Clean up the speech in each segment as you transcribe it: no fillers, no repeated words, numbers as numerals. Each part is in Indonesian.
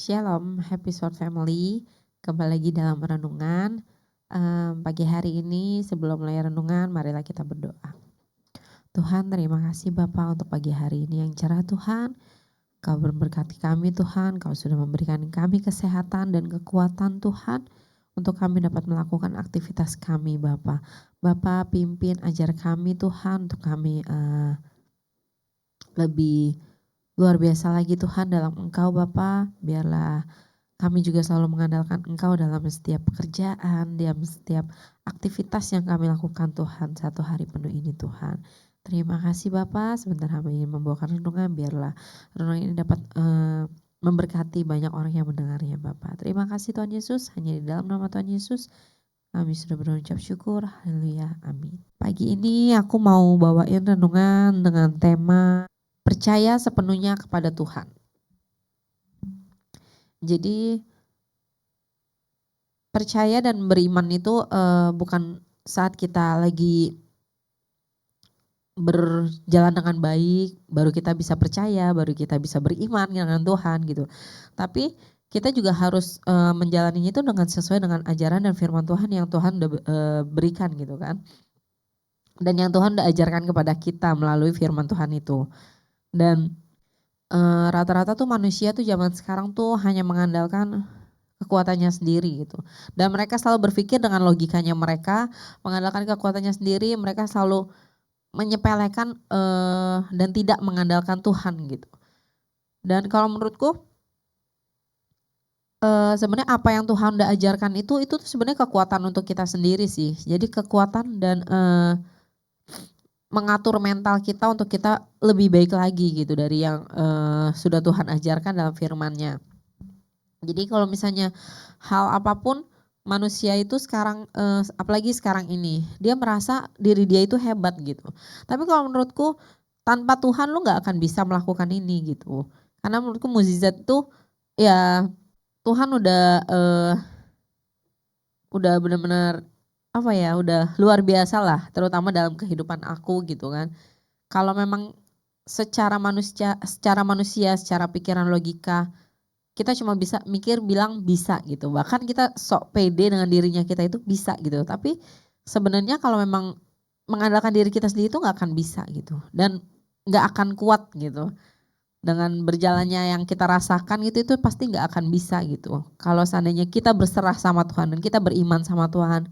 Shalom, happy Sword Family. Kembali lagi dalam renungan. Pagi hari ini sebelum mulai renungan, marilah kita berdoa. Tuhan, terima kasih Bapa untuk pagi hari ini yang cerah Tuhan. Kau memberkati kami Tuhan, Kau sudah memberikan kami kesehatan dan kekuatan Tuhan untuk kami dapat melakukan aktivitas kami Bapa. Bapa pimpin ajar kami Tuhan untuk kami lebih luar biasa lagi Tuhan dalam Engkau Bapa. Biarlah kami juga selalu mengandalkan Engkau dalam setiap pekerjaan, dalam setiap aktivitas yang kami lakukan Tuhan satu hari penuh ini Tuhan. Terima kasih Bapak, sebentar kami ingin membawakan renungan, biarlah renungan ini dapat memberkati banyak orang yang mendengarnya Bapak. Terima kasih Tuhan Yesus, hanya di dalam nama Tuhan Yesus kami sudah berucap syukur, haleluya, amin. Pagi ini aku mau bawain renungan dengan tema percaya sepenuhnya kepada Tuhan. Jadi percaya dan beriman itu bukan saat kita lagi berjalan dengan baik baru kita bisa percaya, baru kita bisa beriman dengan Tuhan gitu. Tapi kita juga harus menjalaninya itu dengan sesuai dengan ajaran dan firman Tuhan yang Tuhan udah berikan gitu kan. Dan yang Tuhan udah ajarkan kepada kita melalui firman Tuhan itu. Dan rata-rata tuh manusia tuh zaman sekarang tuh hanya mengandalkan kekuatannya sendiri gitu. Dan mereka selalu berpikir dengan logikanya mereka, mengandalkan kekuatannya sendiri, mereka selalu menyepelekan dan tidak mengandalkan Tuhan gitu. Dan kalau menurutku sebenarnya apa yang Tuhan udah ajarkan itu tuh sebenarnya kekuatan untuk kita sendiri sih. Jadi kekuatan dan mengatur mental kita untuk kita lebih baik lagi gitu dari yang sudah Tuhan ajarkan dalam firman-Nya. Jadi kalau misalnya hal apapun manusia itu sekarang apalagi sekarang ini dia merasa diri dia itu hebat gitu. Tapi kalau menurutku tanpa Tuhan lu nggak akan bisa melakukan ini gitu. Karena menurutku mukjizat itu ya Tuhan udah benar-benar apa ya, udah luar biasa lah terutama dalam kehidupan aku gitu kan. Kalau memang secara manusia, secara pikiran logika kita cuma bisa mikir bilang bisa gitu. Bahkan kita sok pede dengan dirinya kita itu bisa gitu. Tapi sebenarnya kalau memang mengandalkan diri kita sendiri itu nggak akan bisa gitu. Dan nggak akan kuat gitu. Dengan berjalannya yang kita rasakan gitu itu pasti nggak akan bisa gitu. Kalau seandainya kita berserah sama Tuhan dan kita beriman sama Tuhan,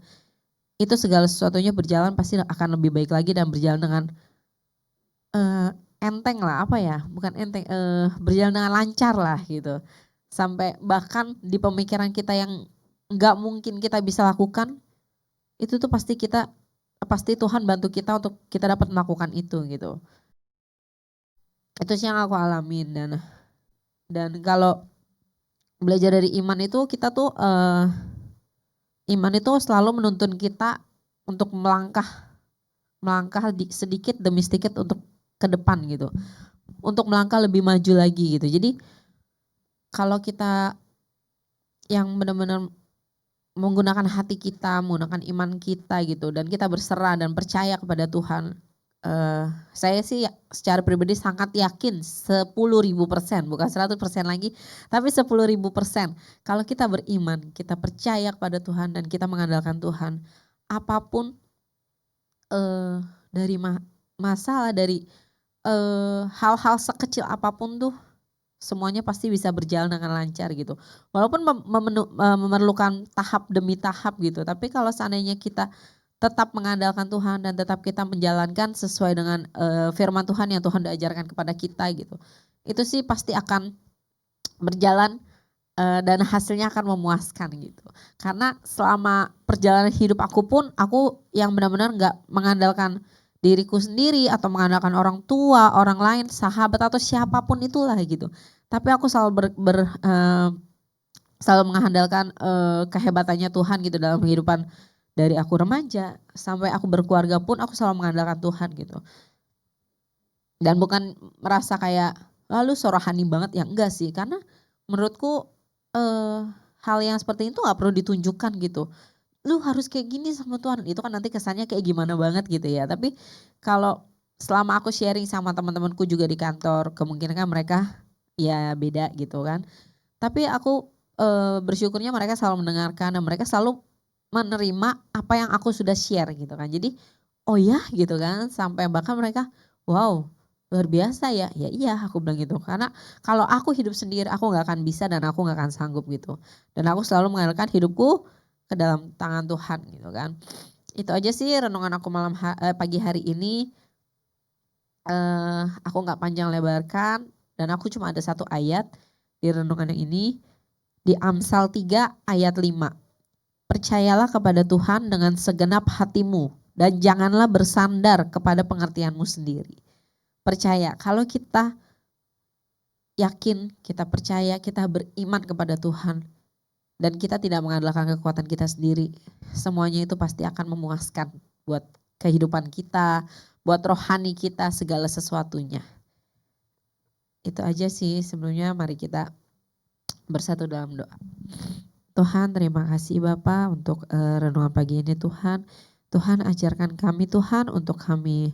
itu segala sesuatunya berjalan pasti akan lebih baik lagi dan berjalan dengan enteng lah, apa ya, bukan enteng, berjalan dengan lancar lah gitu. Sampai bahkan di pemikiran kita yang nggak mungkin kita bisa lakukan, itu tuh pasti Tuhan bantu kita untuk kita dapat melakukan itu gitu. Itu sih yang aku alamin. Dan kalau belajar dari iman itu kita tuh iman itu selalu menuntun kita untuk melangkah sedikit demi sedikit untuk ke depan gitu. Untuk melangkah lebih maju lagi gitu. Jadi kalau kita yang benar-benar menggunakan hati kita, menggunakan iman kita gitu dan kita berserah dan percaya kepada Tuhan. Saya sih secara pribadi sangat yakin 10.000% bukan 100% lagi tapi 10.000% kalau kita beriman, kita percaya kepada Tuhan dan kita mengandalkan Tuhan, apapun dari masalah dari hal-hal sekecil apapun tuh semuanya pasti bisa berjalan dengan lancar gitu. Walaupun memerlukan tahap demi tahap gitu, tapi kalau seandainya kita tetap mengandalkan Tuhan dan tetap kita menjalankan sesuai dengan firman Tuhan yang Tuhan ajarkan kepada kita gitu. Itu sih pasti akan berjalan dan hasilnya akan memuaskan gitu. Karena selama perjalanan hidup aku pun aku yang benar-benar nggak mengandalkan diriku sendiri atau mengandalkan orang tua, orang lain, sahabat atau siapapun itulah gitu. Tapi aku selalu selalu mengandalkan kehebatannya Tuhan gitu dalam kehidupan dari aku remaja sampai aku berkeluarga pun aku selalu mengandalkan Tuhan gitu. Dan bukan merasa kayak lalu so rohani banget ya enggak sih, karena menurutku hal yang seperti itu nggak perlu ditunjukkan gitu. Lu harus kayak gini sama Tuhan, itu kan nanti kesannya kayak gimana banget gitu ya. Tapi kalau selama aku sharing sama teman-temanku juga di kantor, kemungkinan kan mereka ya beda gitu kan. Tapi aku bersyukurnya mereka selalu mendengarkan dan mereka selalu menerima apa yang aku sudah share gitu kan. Jadi, oh ya gitu kan, sampai bahkan mereka, wow luar biasa ya. Ya iya aku bilang gitu, karena kalau aku hidup sendiri aku nggak akan bisa dan aku nggak akan sanggup gitu. Dan aku selalu mengalihkan hidupku ke dalam tangan Tuhan gitu kan. Itu aja sih renungan aku pagi hari ini. Aku nggak panjang lebarkan dan aku cuma ada satu ayat di renungan yang ini, di Amsal 3 ayat 5. Percayalah kepada Tuhan dengan segenap hatimu dan janganlah bersandar kepada pengertianmu sendiri. Percaya, kalau kita yakin, kita percaya, kita beriman kepada Tuhan dan kita tidak mengandalkan kekuatan kita sendiri, semuanya itu pasti akan memuaskan buat kehidupan kita, buat rohani kita, segala sesuatunya. Itu aja sih sebelumnya, mari kita bersatu dalam doa. Tuhan, terima kasih Bapa untuk renungan pagi ini Tuhan. Tuhan ajarkan kami Tuhan untuk kami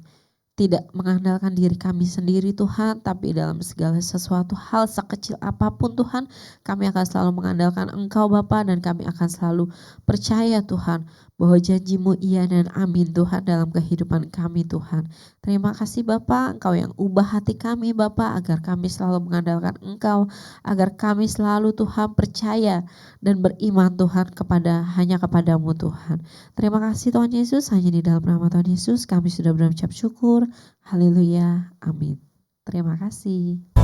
tidak mengandalkan diri kami sendiri Tuhan, tapi dalam segala sesuatu hal sekecil apapun Tuhan, kami akan selalu mengandalkan Engkau Bapa dan kami akan selalu percaya Tuhan bahwa janji-Mu iya dan amin Tuhan dalam kehidupan kami Tuhan. Terima kasih Bapa, Engkau yang ubah hati kami Bapa agar kami selalu mengandalkan Engkau, agar kami selalu Tuhan percaya dan beriman Tuhan hanya kepadamu Tuhan. Terima kasih Tuhan Yesus, hanya di dalam nama Tuhan Yesus kami sudah berucap syukur. Haleluya, amin. Terima kasih.